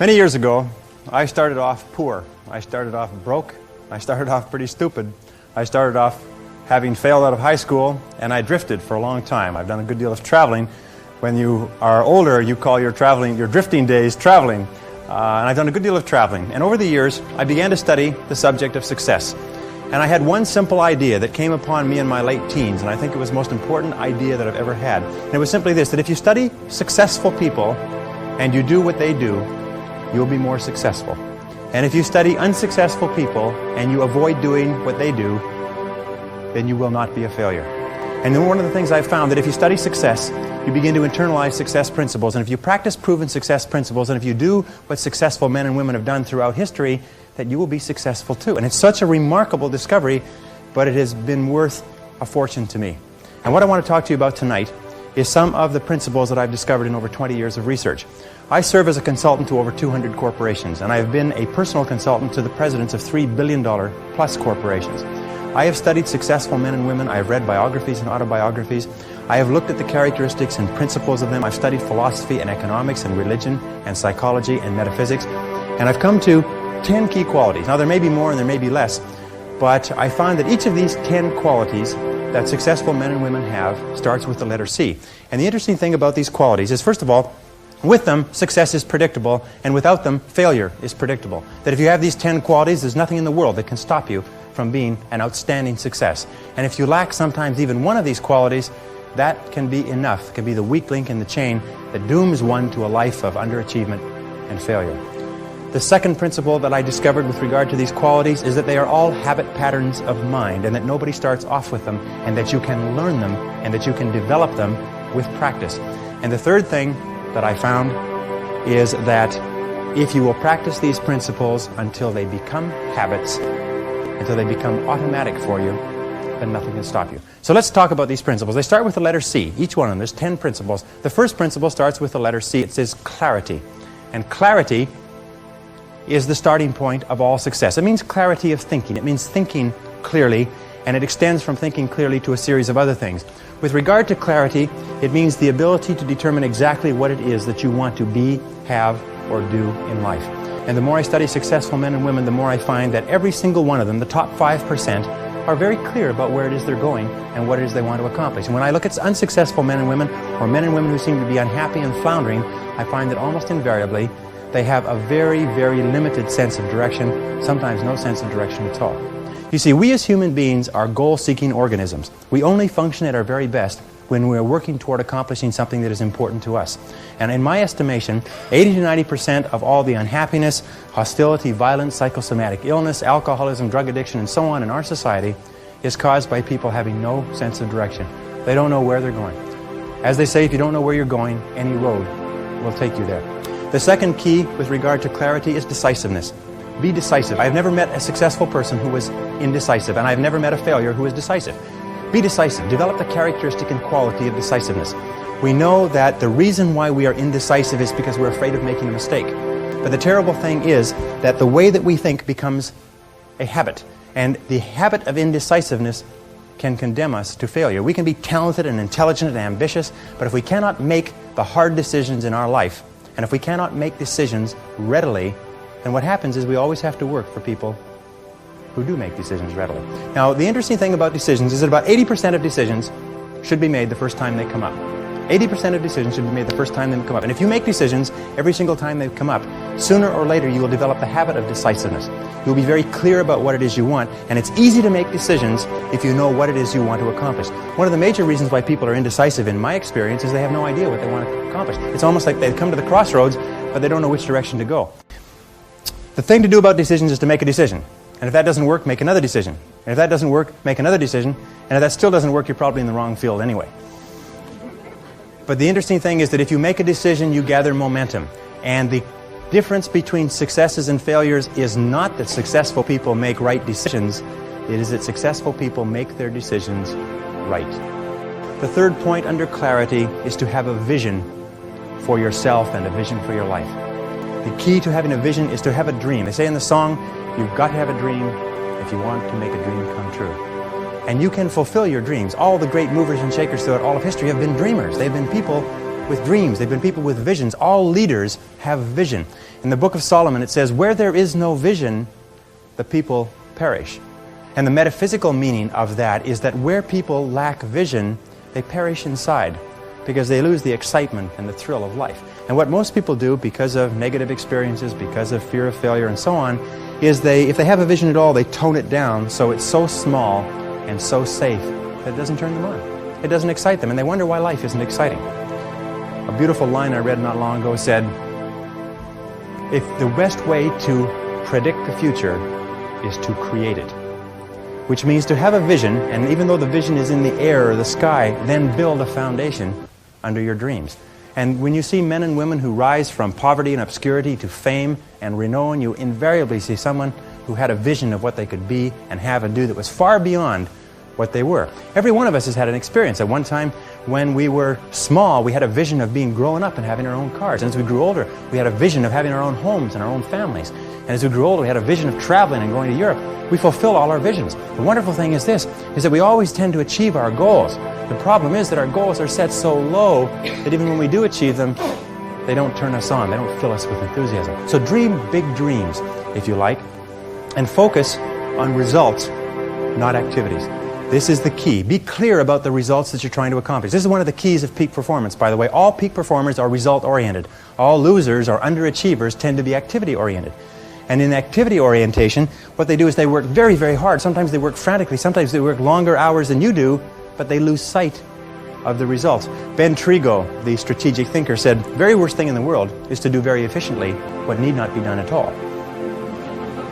Many years ago, I started off poor. I started off broke. I started off pretty stupid. I started off having failed out of high school, and I drifted for a long time. I've done a good deal of traveling. When you are older, you call your drifting days traveling. And I've done a good deal of traveling. And over the years, I began to study the subject of success. And I had one simple idea that came upon me in my late teens, and I think it was the most important idea that I've ever had. And it was simply this, that if you study successful people and you do what they do, you'll be more successful. And if you study unsuccessful people and you avoid doing what they do, then you will not be a failure. And then one of the things I've found that if you study success, you begin to internalize success principles. And if you practice proven success principles, and if you do what successful men and women have done throughout history, that you will be successful too. And it's such a remarkable discovery, but it has been worth a fortune to me. And what I want to talk to you about tonight is some of the principles that I've discovered in over 20 years of research. I serve as a consultant to over 200 corporations, and I've been a personal consultant to the presidents of $3 billion plus corporations. I have studied successful men and women. I have read biographies and autobiographies. I have looked at the characteristics and principles of them. I've studied philosophy and economics and religion and psychology and metaphysics, and I've come to 10 key qualities. Now, there may be more and there may be less, but I find that each of these 10 qualities that successful men and women have starts with the letter C. And the interesting thing about these qualities is, first of all, with them, success is predictable, and without them, failure is predictable. That if you have these 10 qualities, there's nothing in the world that can stop you from being an outstanding success. And if you lack sometimes even one of these qualities, that can be enough, can be the weak link in the chain that dooms one to a life of underachievement and failure. The second principle that I discovered with regard to these qualities is that they are all habit patterns of mind, and that nobody starts off with them, and that you can learn them, and that you can develop them with practice. And the third thing that I found is that if you will practice these principles until they become habits, until they become automatic for you, then nothing can stop you. So let's talk about these principles. They start with the letter C, each one of them. There's 10 principles. The first principle starts with the letter C. It says clarity. And clarity is the starting point of all success. It means clarity of thinking. It means thinking clearly, and it extends from thinking clearly to a series of other things. With regard to clarity, it means the ability to determine exactly what it is that you want to be, have, or do in life. And the more I study successful men and women, the more I find that every single one of them, the top 5%, are very clear about where it is they're going and what it is they want to accomplish. And when I look at unsuccessful men and women, or men and women who seem to be unhappy and floundering, I find that almost invariably they have a very, very limited sense of direction, sometimes no sense of direction at all. You see, we as human beings are goal-seeking organisms. We only function at our very best when we're working toward accomplishing something that is important to us. And in my estimation, 80 to 90% of all the unhappiness, hostility, violence, psychosomatic illness, alcoholism, drug addiction, and so on in our society is caused by people having no sense of direction. They don't know where they're going. As they say, if you don't know where you're going, any road will take you there. The second key with regard to clarity is decisiveness. Be decisive. I've never met a successful person who was indecisive, and I've never met a failure who was decisive. Be decisive. Develop the characteristic and quality of decisiveness. We know that the reason why we are indecisive is because we're afraid of making a mistake. But the terrible thing is that the way that we think becomes a habit, and the habit of indecisiveness can condemn us to failure. We can be talented and intelligent and ambitious, but if we cannot make the hard decisions in our life, and if we cannot make decisions readily, then what happens is we always have to work for people who do make decisions readily. Now, the interesting thing about decisions is that about 80% of decisions should be made the first time they come up. 80% of decisions should be made the first time they come up. And if you make decisions every single time they come up, sooner or later you will develop the habit of decisiveness. You'll be very clear about what it is you want, and it's easy to make decisions if you know what it is you want to accomplish. One of the major reasons why people are indecisive, in my experience, is they have no idea what they want to accomplish. It's almost like they've come to the crossroads, but they don't know which direction to go. The thing to do about decisions is to make a decision. And if that doesn't work, make another decision. And if that doesn't work, make another decision. And if that still doesn't work, you're probably in the wrong field anyway. But the interesting thing is that if you make a decision, you gather momentum. And the difference between successes and failures is not that successful people make right decisions. It is that successful people make their decisions right. The third point under clarity is to have a vision for yourself and a vision for your life. The key to having a vision is to have a dream. They say in the song, you've got to have a dream if you want to make a dream come true. And you can fulfill your dreams. All the great movers and shakers throughout all of history have been dreamers. They've been people with dreams. They've been people with visions. All leaders have vision. In the book of Solomon, it says, where there is no vision, the people perish. And the metaphysical meaning of that is that where people lack vision, they perish inside because they lose the excitement and the thrill of life. And what most people do, because of negative experiences, because of fear of failure and so on, is if they have a vision at all, they tone it down so it's so small and so safe that it doesn't turn them on. It doesn't excite them, and they wonder why life isn't exciting. A beautiful line I read not long ago said, if the best way to predict the future is to create it. Which means to have a vision, and even though the vision is in the air or the sky, then build a foundation under your dreams. And when you see men and women who rise from poverty and obscurity to fame and renown, you invariably see someone who had a vision of what they could be and have and do that was far beyond what they were. Every one of us has had an experience. At one time when we were small, we had a vision of being grown up and having our own cars. And as we grew older, we had a vision of having our own homes and our own families. And as we grew older, we had a vision of traveling and going to Europe. We fulfill all our visions. The wonderful thing is this, is that we always tend to achieve our goals. The problem is that our goals are set so low that even when we do achieve them, they don't turn us on. They don't fill us with enthusiasm. So dream big dreams, if you like, and focus on results, not activities. This is the key. Be clear about the results that you're trying to accomplish. This is one of the keys of peak performance, by the way. All peak performers are result-oriented. All losers or underachievers tend to be activity-oriented. And in activity orientation, what they do is they work very, very hard. Sometimes they work frantically. Sometimes they work longer hours than you do, but they lose sight of the results. Ben Trigo, the strategic thinker, said, the very worst thing in the world is to do very efficiently what need not be done at all.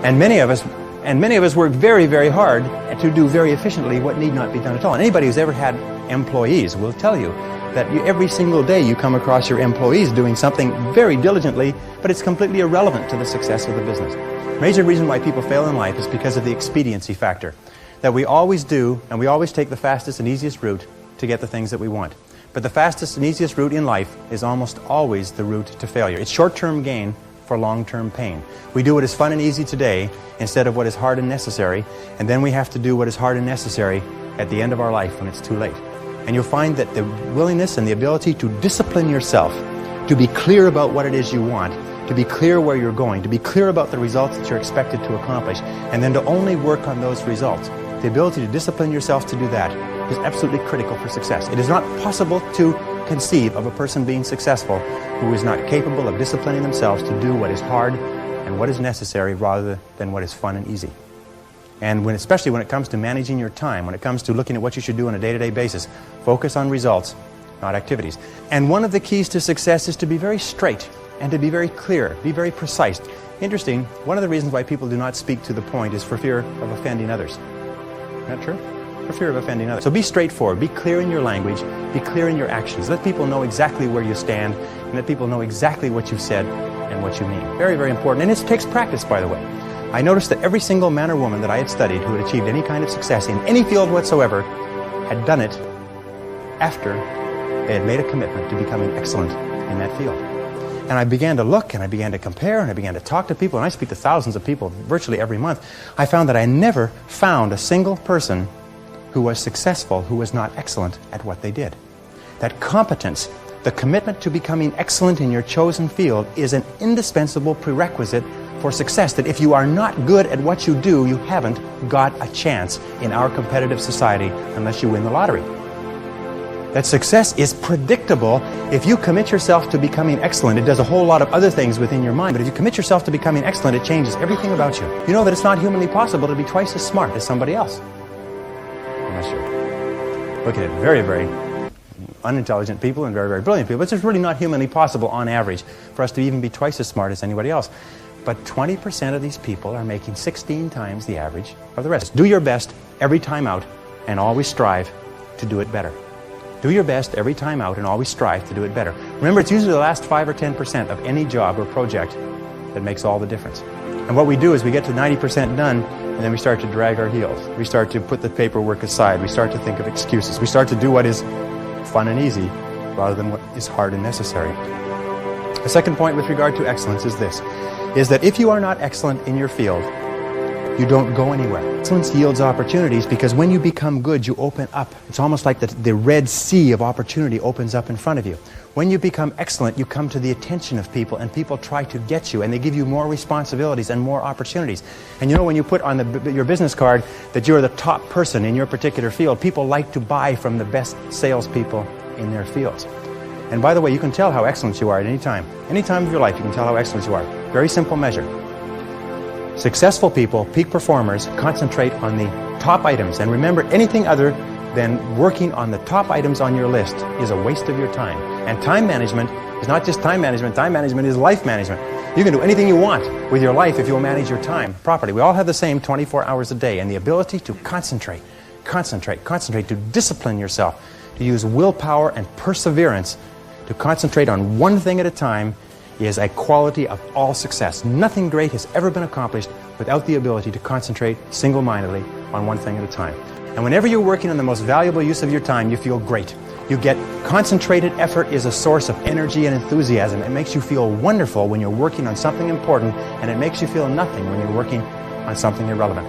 And many of us work very, very hard to do very efficiently what need not be done at all. And anybody who's ever had employees will tell you that every single day you come across your employees doing something very diligently, but it's completely irrelevant to the success of the business. Major reason why people fail in life is because of the expediency factor. That we always do, and we always take the fastest and easiest route to get the things that we want. But the fastest and easiest route in life is almost always the route to failure. It's short-term gain for long-term pain. We do what is fun and easy today instead of what is hard and necessary, and then we have to do what is hard and necessary at the end of our life when it's too late. And you'll find that the willingness and the ability to discipline yourself, to be clear about what it is you want, to be clear where you're going, to be clear about the results that you're expected to accomplish, and then to only work on those results. The ability to discipline yourself to do that is absolutely critical for success. It is not possible to conceive of a person being successful who is not capable of disciplining themselves to do what is hard and what is necessary rather than what is fun and easy. And especially when it comes to managing your time, when it comes to looking at what you should do on a day-to-day basis, focus on results, not activities. And one of the keys to success is to be very straight and to be very clear, be very precise. Interesting, one of the reasons why people do not speak to the point is for fear of offending others. Isn't that true? For fear of offending others. So be straightforward, be clear in your language, be clear in your actions. Let people know exactly where you stand, and let people know exactly what you've said and what you mean. Very, very important. And it takes practice, by the way. I noticed that every single man or woman that I had studied who had achieved any kind of success in any field whatsoever had done it after they had made a commitment to becoming excellent in that field. And I began to look, and I began to compare, and I began to talk to people, and I speak to thousands of people virtually every month. I found that I never found a single person who was successful who was not excellent at what they did. That competence, the commitment to becoming excellent in your chosen field, is an indispensable prerequisite for success, that if you are not good at what you do, you haven't got a chance in our competitive society unless you win the lottery. That success is predictable. If you commit yourself to becoming excellent, it does a whole lot of other things within your mind, but if you commit yourself to becoming excellent, it changes everything about you. You know that it's not humanly possible to be twice as smart as somebody else. Unless you're looking at very, very unintelligent people and very, very brilliant people. It's just really not humanly possible on average for us to even be twice as smart as anybody else. But 20% of these people are making 16 times the average of the rest. Do your best every time out and always strive to do it better. Do your best every time out and always strive to do it better. Remember, it's usually the last 5 or 10% of any job or project that makes all the difference. And what we do is we get to 90% done, and then we start to drag our heels. We start to put the paperwork aside. We start to think of excuses. We start to do what is fun and easy rather than what is hard and necessary. The second point with regard to excellence is this, is that if you are not excellent in your field, you don't go anywhere. Excellence yields opportunities because when you become good, you open up. It's almost like the Red Sea of opportunity opens up in front of you. When you become excellent, you come to the attention of people, and people try to get you, and they give you more responsibilities and more opportunities. And you know, when you put on your business card that you're the top person in your particular field, people like to buy from the best salespeople in their fields. And by the way, you can tell how excellent you are at any time. Any time of your life, you can tell how excellent you are. Very simple measure. Successful people, peak performers, concentrate on the top items. And remember, anything other than working on the top items on your list is a waste of your time. And time management is not just time management is life management. You can do anything you want with your life if you'll manage your time properly. We all have the same 24 hours a day, and the ability to concentrate, to discipline yourself, to use willpower and perseverance to concentrate on one thing at a time is a quality of all success. Nothing great has ever been accomplished without the ability to concentrate single-mindedly on one thing at a time. And whenever you're working on the most valuable use of your time, you feel great. You get concentrated effort is a source of energy and enthusiasm. It makes you feel wonderful when you're working on something important, and it makes you feel nothing when you're working on something irrelevant.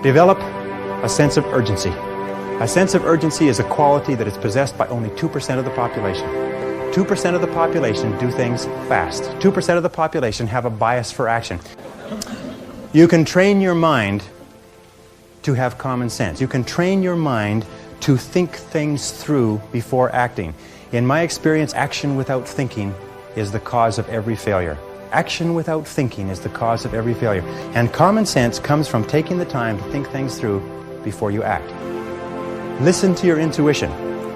Develop a sense of urgency. A sense of urgency is a quality that is possessed by only 2% of the population. 2% of the population do things fast. 2% of the population have a bias for action. You can train your mind to have common sense. You can train your mind to think things through before acting. In my experience, action without thinking is the cause of every failure. Action without thinking is the cause of every failure. And common sense comes from taking the time to think things through before you act. Listen to your intuition.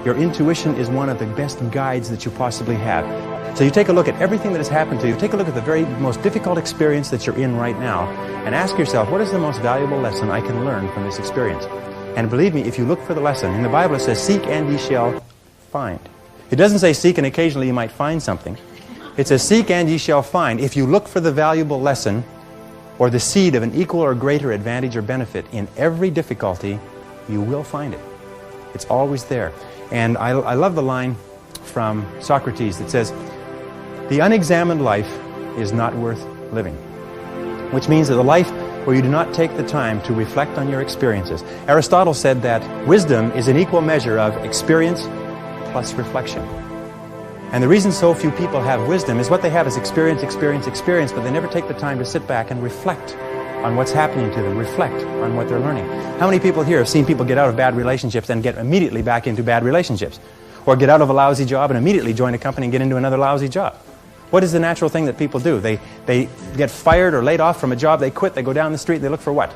Your intuition is one of the best guides that you possibly have. So you take a look at everything that has happened to you, take a look at the very most difficult experience that you're in right now, and ask yourself, what is the most valuable lesson I can learn from this experience? And believe me, if you look for the lesson, in the Bible it says, seek and ye shall find. It doesn't say seek and occasionally you might find something. It says seek and ye shall find. If you look for the valuable lesson or the seed of an equal or greater advantage or benefit in every difficulty, you will find it. It's always there. And I love the line from Socrates that says, the unexamined life is not worth living. Which means that the life where you do not take the time to reflect on your experiences. Aristotle said that wisdom is an equal measure of experience plus reflection. And the reason so few people have wisdom is what they have is experience, but they never take the time to sit back and reflect on what's happening to them, reflect on what they're learning. How many people here have seen people get out of bad relationships and get immediately back into bad relationships? Or get out of a lousy job and immediately join a company and get into another lousy job? What is the natural thing that people do? They get fired or laid off from a job, they quit, they go down the street, they look for what?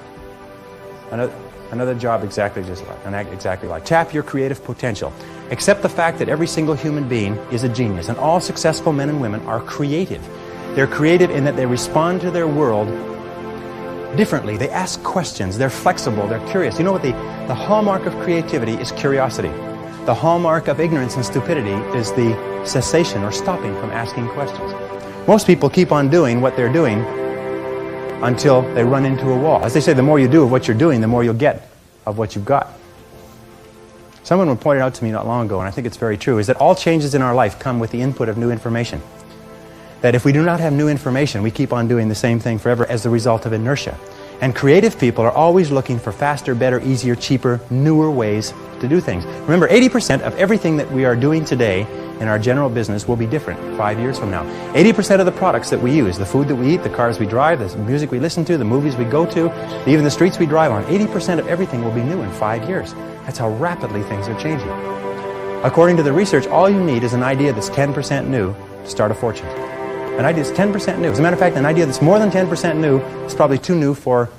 Another job exactly like. Tap your creative potential. Accept the fact that every single human being is a genius, and all successful men and women are creative. They're creative in that they respond to their world differently. They ask questions, they're flexible, they're curious. You know what the hallmark of creativity is? Curiosity. The hallmark of ignorance and stupidity is the cessation or stopping from asking questions. Most people keep on doing what they're doing until they run into a wall. As they say, the more you do of what you're doing, the more you'll get of what you've got. Someone pointed out to me not long ago, and I think it's very true, is that all changes in our life come with the input of new information. That if we do not have new information, we keep on doing the same thing forever as the result of inertia. And creative people are always looking for faster, better, easier, cheaper, newer ways to do things. Remember, 80% of everything that we are doing today in our general business will be different 5 years from now. 80% of the products that we use, the food that we eat, the cars we drive, the music we listen to, the movies we go to, even the streets we drive on, 80% of everything will be new in 5 years. That's how rapidly things are changing. According to the research, all you need is an idea that's 10% new to start a fortune. An idea that's 10% new. As a matter of fact, an idea that's more than 10% new is probably too new for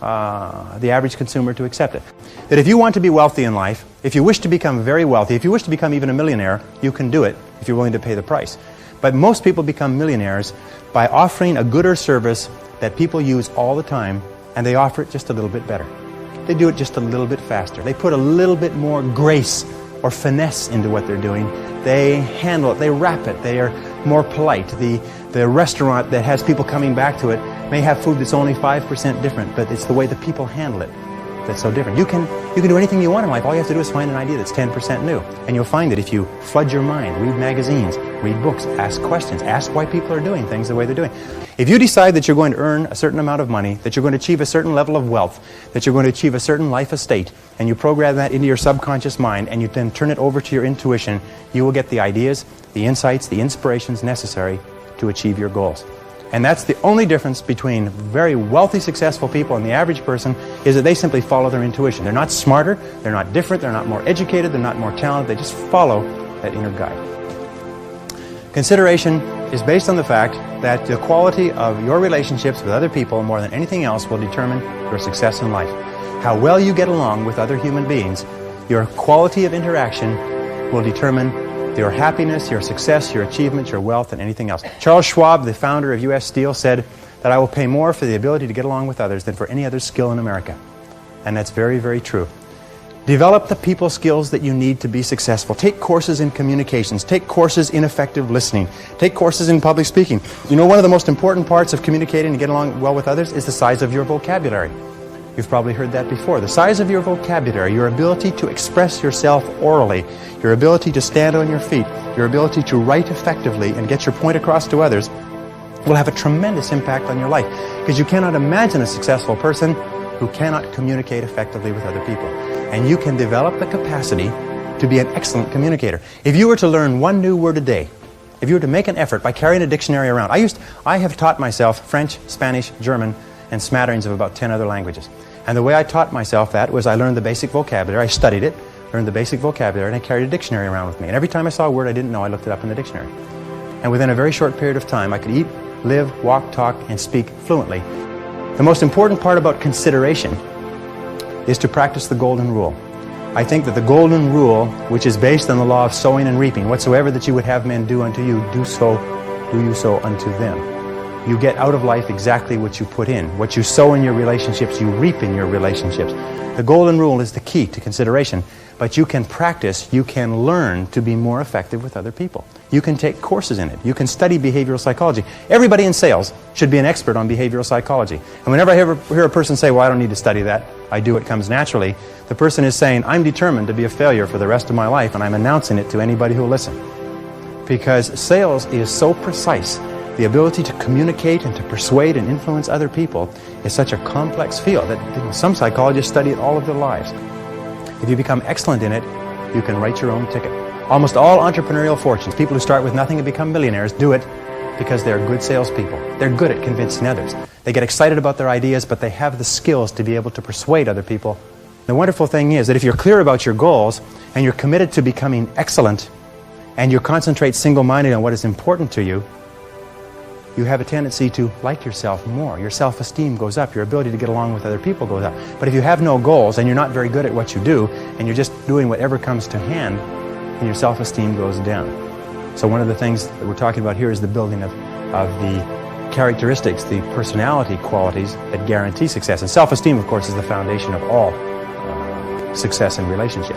the average consumer to accept it. That if you want to be wealthy in life, if you wish to become very wealthy, if you wish to become even a millionaire, you can do it if you're willing to pay the price. But most people become millionaires by offering a good or service that people use all the time, and they offer it just a little bit better. They do it just a little bit faster. They put a little bit more grace or finesse into what they're doing. They handle it, they wrap it, they are more polite. The restaurant that has people coming back to it may have food that's only 5% different, but it's the way the people handle it that's so different. You can do anything you want in life. All you have to do is find an idea that's 10% new. And you'll find that if you flood your mind, read magazines, read books, ask questions, ask why people are doing things the way they're doing. If you decide that you're going to earn a certain amount of money, that you're going to achieve a certain level of wealth, that you're going to achieve a certain life estate, and you program that into your subconscious mind, and you then turn it over to your intuition, you will get the ideas, the insights, the inspirations necessary to achieve your goals. And that's the only difference between very wealthy, successful people and the average person, is that they simply follow their intuition. They're not smarter, they're not different, they're not more educated, they're not more talented, they just follow that inner guide. Consideration is based on the fact that the quality of your relationships with other people more than anything else will determine your success in life. How well you get along with other human beings, your quality of interaction will determine your happiness, your success, your achievements, your wealth, and anything else. Charles Schwab, the founder of U.S. Steel, said that I will pay more for the ability to get along with others than for any other skill in America. And that's very, very true. Develop the people skills that you need to be successful. Take courses in communications. Take courses in effective listening. Take courses in public speaking. You know, one of the most important parts of communicating and getting along well with others is the size of your vocabulary. You've probably heard that before. The size of your vocabulary, your ability to express yourself orally, your ability to stand on your feet, your ability to write effectively and get your point across to others will have a tremendous impact on your life. Because you cannot imagine a successful person who cannot communicate effectively with other people. And you can develop the capacity to be an excellent communicator. If you were to learn one new word a day, if you were to make an effort by carrying a dictionary around, I have taught myself French, Spanish, German, and smatterings of about 10 other languages. And the way I taught myself that was I learned the basic vocabulary, I studied it, learned the basic vocabulary, and I carried a dictionary around with me. And every time I saw a word I didn't know, I looked it up in the dictionary. And within a very short period of time, I could eat, live, walk, talk, and speak fluently. The most important part about consideration is to practice the golden rule. I think that the golden rule, which is based on the law of sowing and reaping, whatsoever that you would have men do unto you, do you so unto them. You get out of life exactly what you put in. What you sow in your relationships, you reap in your relationships. The golden rule is the key to consideration, but you can practice, you can learn to be more effective with other people. You can take courses in it. You can study behavioral psychology. Everybody in sales should be an expert on behavioral psychology. And whenever I hear a person say, well, I don't need to study that, I do, it comes naturally, the person is saying, I'm determined to be a failure for the rest of my life, and I'm announcing it to anybody who will listen. Because sales is so precise. The ability to communicate and to persuade and influence other people is such a complex field that some psychologists study it all of their lives. If you become excellent in it, you can write your own ticket. Almost all entrepreneurial fortunes, people who start with nothing and become millionaires, do it because they're good salespeople. They're good at convincing others. They get excited about their ideas, but they have the skills to be able to persuade other people. The wonderful thing is that if you're clear about your goals and you're committed to becoming excellent and you concentrate single-mindedly on what is important to you, you have a tendency to like yourself more. Your self-esteem goes up. Your ability to get along with other people goes up. But if you have no goals and you're not very good at what you do and you're just doing whatever comes to hand, then your self-esteem goes down. So one of the things that we're talking about here is the building of the characteristics, the personality qualities that guarantee success. And self-esteem, of course, is the foundation of all success in relationship.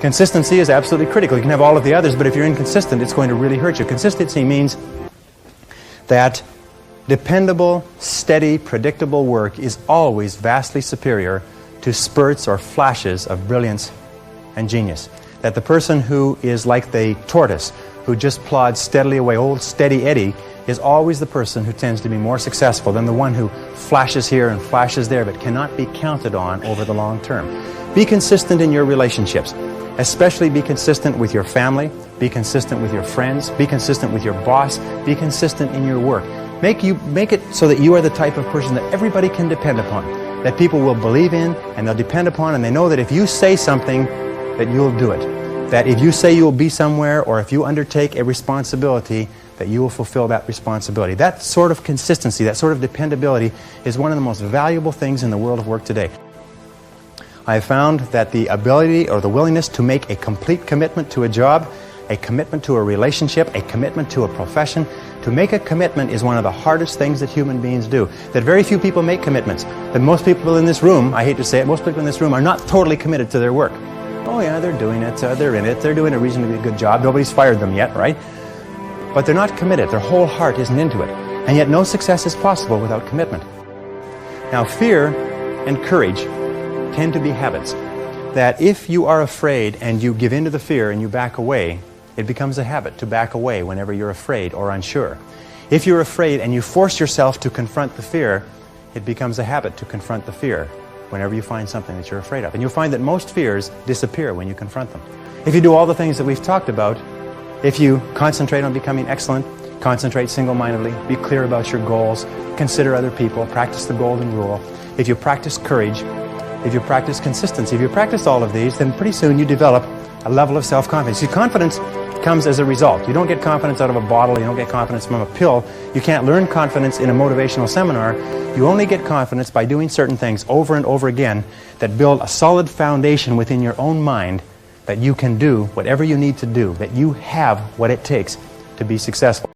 Consistency is absolutely critical. You can have all of the others, but if you're inconsistent, it's going to really hurt you. Consistency means that dependable, steady, predictable work is always vastly superior to spurts or flashes of brilliance and genius. That the person who is like the tortoise, who just plods steadily away, old steady Eddie, is always the person who tends to be more successful than the one who flashes here and flashes there but cannot be counted on over the long term. Be consistent in your relationships. Especially be consistent with your family, be consistent with your friends, be consistent with your boss, be consistent in your work. Make it so that you are the type of person that everybody can depend upon, that people will believe in and they'll depend upon, and they know that if you say something, that you'll do it. That if you say you'll be somewhere or if you undertake a responsibility, that you will fulfill that responsibility. That sort of consistency, that sort of dependability is one of the most valuable things in the world of work today. I have found that the ability or the willingness to make a complete commitment to a job, a commitment to a relationship, a commitment to a profession, to make a commitment is one of the hardest things that human beings do. That very few people make commitments. That most people in this room, I hate to say it, most people in this room are not totally committed to their work. Oh yeah, they're doing it, they're in it, they're doing a reasonably good job, nobody's fired them yet, right? But they're not committed, their whole heart isn't into it. And yet no success is possible without commitment. Now fear and courage tend to be habits. That if you are afraid and you give in to the fear and you back away, it becomes a habit to back away whenever you're afraid or unsure. If you're afraid and you force yourself to confront the fear, it becomes a habit to confront the fear whenever you find something that you're afraid of. And you'll find that most fears disappear when you confront them. If you do all the things that we've talked about, if you concentrate on becoming excellent, concentrate single-mindedly, be clear about your goals, consider other people, practice the golden rule, if you practice courage, if you practice consistency, if you practice all of these, then pretty soon you develop a level of self-confidence. See, confidence comes as a result. You don't get confidence out of a bottle, you don't get confidence from a pill. You can't learn confidence in a motivational seminar. You only get confidence by doing certain things over and over again that build a solid foundation within your own mind that you can do whatever you need to do, that you have what it takes to be successful.